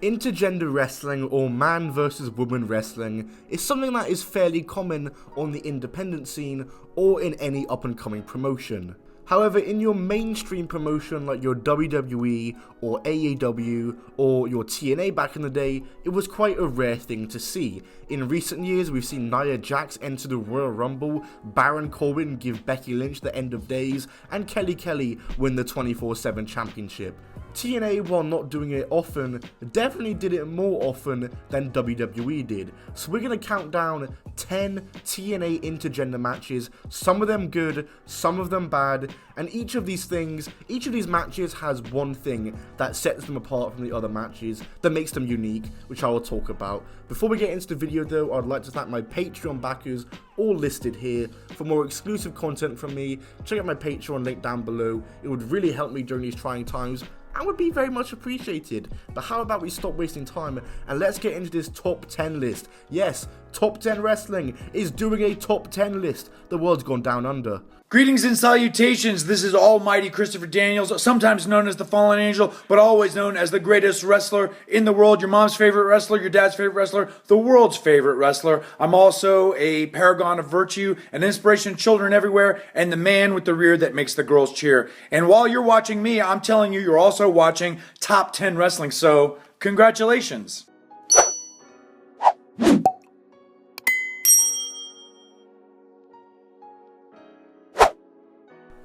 Intergender wrestling, or man versus woman wrestling, is something that is fairly common on the independent scene or in any up and coming promotion. However, in your mainstream promotion like your WWE or AEW or your TNA back in the day, it was quite a rare thing to see. In recent years, we've seen Nia Jax enter the Royal Rumble, Baron Corbin give Becky Lynch the end of days, and Kelly win the 24/7 championship. TNA, while not doing it often, definitely did it more often than WWE did. So we're going to count down 10 TNA intergender matches, some of them good, some of them bad, and each of these matches has one thing that sets them apart from the other matches, that makes them unique, which I will talk about. Before we get into the video though, I'd like to thank my Patreon backers, all listed here. For more exclusive content from me, check out my Patreon link down below. It would really help me during these trying times and would be very much appreciated. But how about we stop wasting time and let's get into this top 10 list. Yes, Top 10 Wrestling is doing a top 10 list. The world's gone down under. Greetings and salutations, this is Almighty Christopher Daniels, sometimes known as the Fallen Angel, but always known as the greatest wrestler in the world, your mom's favorite wrestler, your dad's favorite wrestler, the world's favorite wrestler. I'm also a paragon of virtue, an inspiration to children everywhere, and the man with the rear that makes the girls cheer. And while you're watching me, I'm telling you, you're also watching Top 10 Wrestling, so congratulations.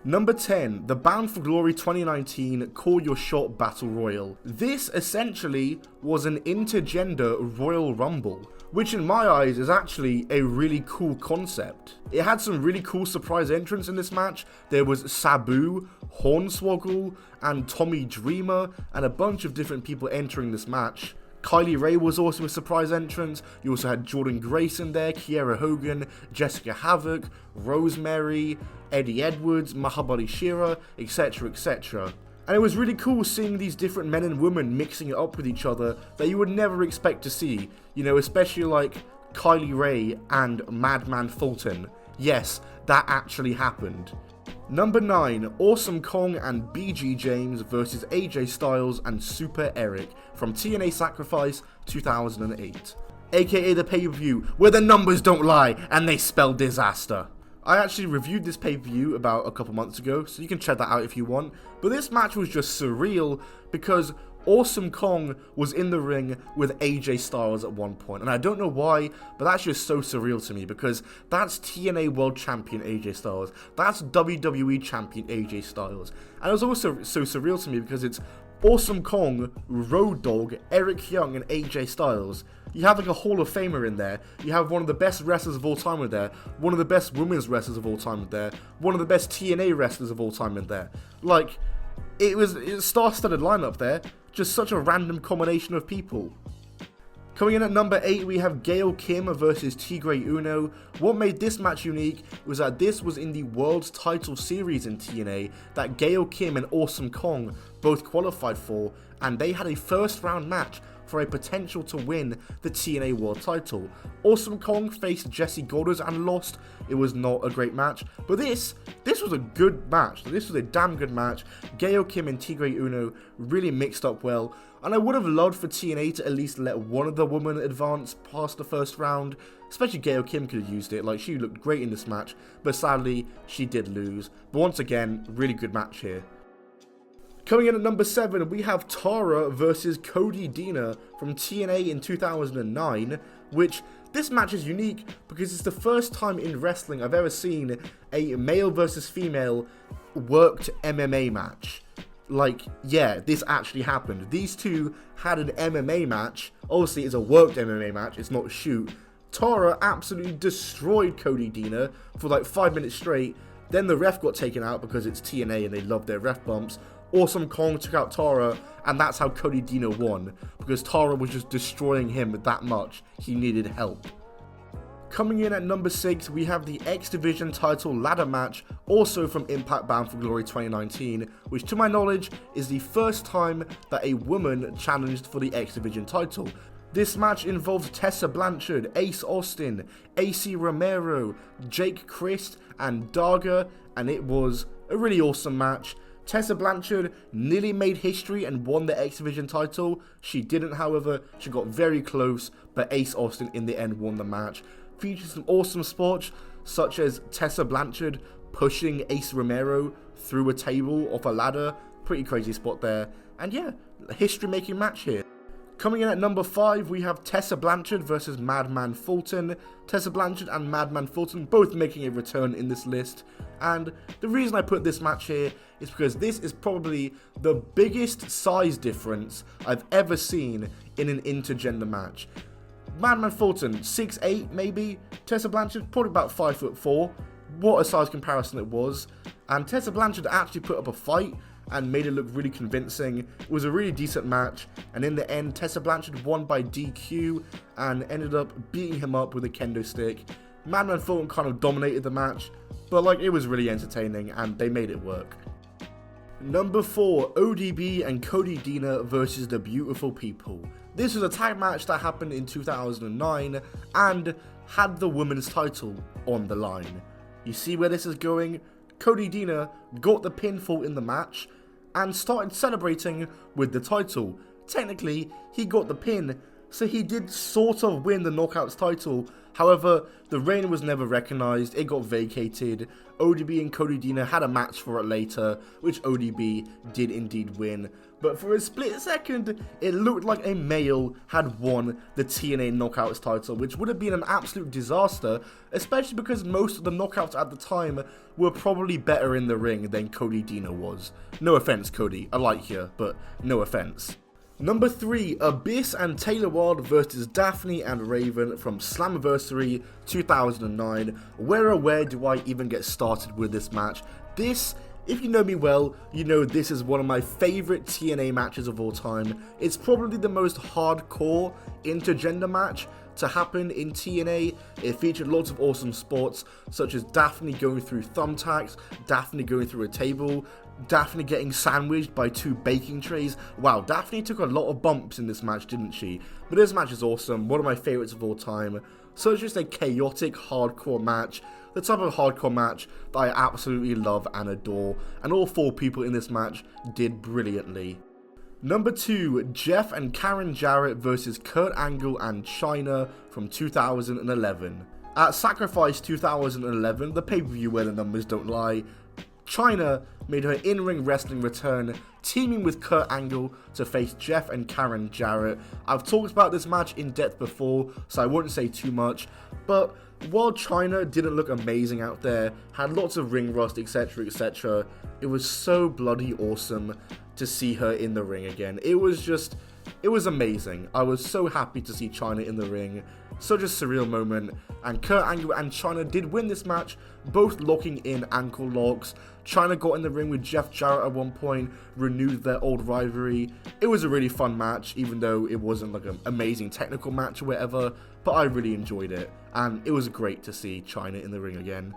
Number 10, the Bound for Glory 2019 Call Your Shot Battle Royal. This essentially was an intergender Royal Rumble, which in my eyes is actually a really cool concept. It had some really cool surprise entrants in this match. There was Sabu, Hornswoggle, and Tommy Dreamer, and a bunch of different people entering this match. Kylie Ray was also a surprise entrance. You also had Jordan Grace in there, Kiera Hogan, Jessica Havoc, Rosemary, Eddie Edwards, Mahabali Shira, etc, etc. And it was really cool seeing these different men and women mixing it up with each other that you would never expect to see. You know, especially like Kylie Ray and Madman Fulton. Yes, that actually happened. Number 9, Awesome Kong and BG James versus AJ Styles and Super Eric from TNA Sacrifice 2008. AKA the pay-per-view where the numbers don't lie and they spell disaster. I actually reviewed this pay-per-view about a couple months ago, so you can check that out if you want. But this match was just surreal because Awesome Kong was in the ring with AJ Styles at one point, and I don't know why, but that's just so surreal to me because that's TNA World Champion AJ Styles, that's WWE Champion AJ Styles, and it was also so surreal to me because it's Awesome Kong, Road Dogg, Eric Young, and AJ Styles. You have like a Hall of Famer in there, you have one of the best wrestlers of all time in there, one of the best women's wrestlers of all time in there, one of the best TNA wrestlers of all time in there. Like, it was a star-studded lineup there. Just such a random combination of people. Coming in at number 8, we have Gail Kim versus Tigre Uno. What made this match unique was that this was in the World Title Series in TNA that Gail Kim and Awesome Kong both qualified for, and they had a first round match for a potential to win the TNA World Title. Awesome Kong faced Jesse Golders and lost. It was not a great match, but this was a good match. This was a damn good match. Gail Kim and Tigre Uno really mixed up well, and I would have loved for TNA to at least let one of the women advance past the first round. Especially Gail Kim could have used it, like she looked great in this match, but sadly she did lose. But once again, really good match here. Coming in at number 7, we have Tara versus Cody Deaner from TNA in 2009, which this match is unique because it's the first time in wrestling I've ever seen a male versus female worked MMA match. Like, yeah, this actually happened. These two had an MMA match. Obviously, it's a worked MMA match, it's not a shoot. Tara absolutely destroyed Cody Deaner for like 5 minutes straight. Then the ref got taken out because it's TNA and they love their ref bumps. Awesome Kong took out Tara, and that's how Cody Deaner won, because Tara was just destroying him that much. He needed help. Coming in at number 6, we have the X Division title ladder match, also from Impact Bound for Glory 2019, which to my knowledge is the first time that a woman challenged for the X Division title. This match involved Tessa Blanchard, Ace Austin, AC Romero, Jake Christ, and Daga, and it was a really awesome match. Tessa Blanchard nearly made history and won the X Division title. She didn't, however. She got very close, but Ace Austin in the end won the match. Featured some awesome spots, such as Tessa Blanchard pushing Ace Romero through a table off a ladder. Pretty crazy spot there. And yeah, a history-making match here. Coming in at number 5, we have Tessa Blanchard versus Madman Fulton. Tessa Blanchard and Madman Fulton both making a return in this list. And the reason I put this match here is because this is probably the biggest size difference I've ever seen in an intergender match. Madman Fulton, 6'8" maybe. Tessa Blanchard, probably about 5'4". What a size comparison it was. And Tessa Blanchard actually put up a fight and made it look really convincing. It was a really decent match, and in the end, Tessa Blanchard won by DQ and ended up beating him up with a kendo stick. Madman Fulton kind of dominated the match, but like, it was really entertaining and they made it work. Number 4, ODB and Cody Deaner versus the Beautiful People. This was a tag match that happened in 2009 and had the women's title on the line. You see where this is going? Cody Deaner got the pinfall in the match and started celebrating with the title. Technically, he got the pin, so he did sort of win the Knockouts title. However, the reign was never recognized, it got vacated. ODB and Cody Deaner had a match for it later, which ODB did indeed win. But for a split second, it looked like a male had won the TNA Knockouts title, which would have been an absolute disaster, especially because most of the Knockouts at the time were probably better in the ring than Cody Deaner was. No offense, Cody, I like you, but no offense. Number 3, Abyss and Taylor Wilde versus Daffney and Raven from Slammiversary 2009. Where do I even get started with this match? This, if you know me well, you know this is one of my favourite TNA matches of all time. It's probably the most hardcore intergender match to happen in TNA. It featured lots of awesome spots, such as Daffney going through thumbtacks, Daffney going through a table, Daffney getting sandwiched by 2 baking trays. Wow, Daffney took a lot of bumps in this match, didn't she? But this match is awesome, one of my favourites of all time. So it's just a chaotic, hardcore match. The type of hardcore match that I absolutely love and adore. And all 4 people in this match did brilliantly. Number 2, Jeff and Karen Jarrett versus Kurt Angle and Chyna from 2011. At Sacrifice 2011, the pay-per-view where the numbers don't lie, Chyna made her in-ring wrestling return, teaming with Kurt Angle to face Jeff and Karen Jarrett. I've talked about this match in depth before, so I wouldn't say too much, but while Chyna didn't look amazing out there, had lots of ring rust, etc, etc, it was so bloody awesome to see her in the ring again. It was amazing. I was so happy to see Chyna in the ring. Such a surreal moment. And Kurt Angle and Chyna did win this match, both locking in ankle locks. Chyna got in the ring with Jeff Jarrett at one point, renewed their old rivalry. It was a really fun match, even though it wasn't like an amazing technical match or whatever, but I really enjoyed it. And it was great to see Chyna in the ring again.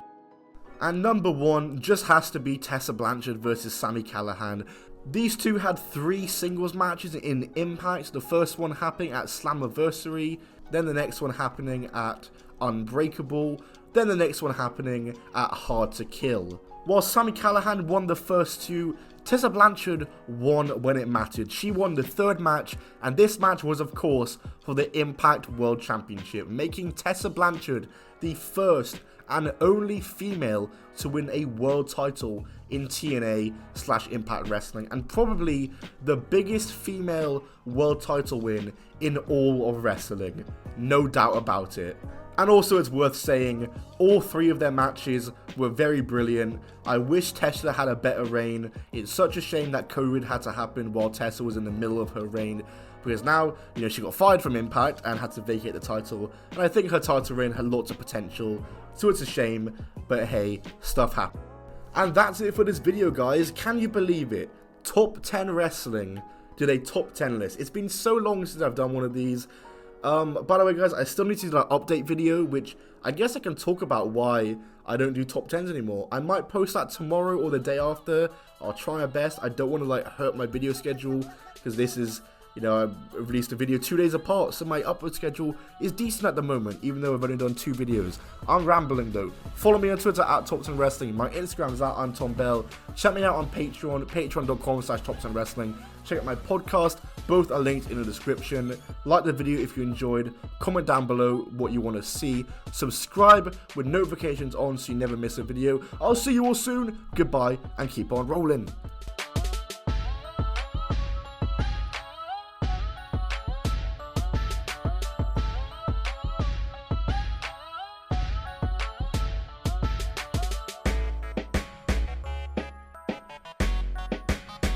And number 1 just has to be Tessa Blanchard versus Sami Callihan. These two had 3 singles matches in Impact, the first one happening at Slammiversary, then the next one happening at Unbreakable, then the next one happening at Hard to Kill. While Sami Callihan won the first 2, Tessa Blanchard won when it mattered. She won the 3rd match, and this match was of course for the Impact World Championship, making Tessa Blanchard the first and only female to win a world title in TNA/Impact Wrestling, and probably the biggest female world title win in all of wrestling, no doubt about it. And also it's worth saying, all 3 of their matches were very brilliant. I wish Tessa had a better reign. It's such a shame that COVID had to happen while Tessa was in the middle of her reign, because now, you know, she got fired from Impact and had to vacate the title, and I think her title reign had lots of potential, so it's a shame, but hey, stuff happens. And that's it for this video, guys. Can you believe it? Top 10 Wrestling did a top 10 list. It's been so long since I've done one of these. By the way, guys, I still need to do an update video, which I guess I can talk about why I don't do top 10s anymore. I might post that tomorrow or the day after. I'll try my best. I don't want to like hurt my video schedule, because this is You know, I released a video 2 days apart, so my upload schedule is decent at the moment, even though I've only done 2 videos. I'm rambling though. Follow me on Twitter at Top 10 Wrestling. My Instagram is at Anton Bell. Check me out on Patreon, patreon.com/Top 10 Wrestling. Check out my podcast. Both are linked in the description. Like the video if you enjoyed. Comment down below what you want to see. Subscribe with notifications on so you never miss a video. I'll see you all soon. Goodbye and keep on rolling.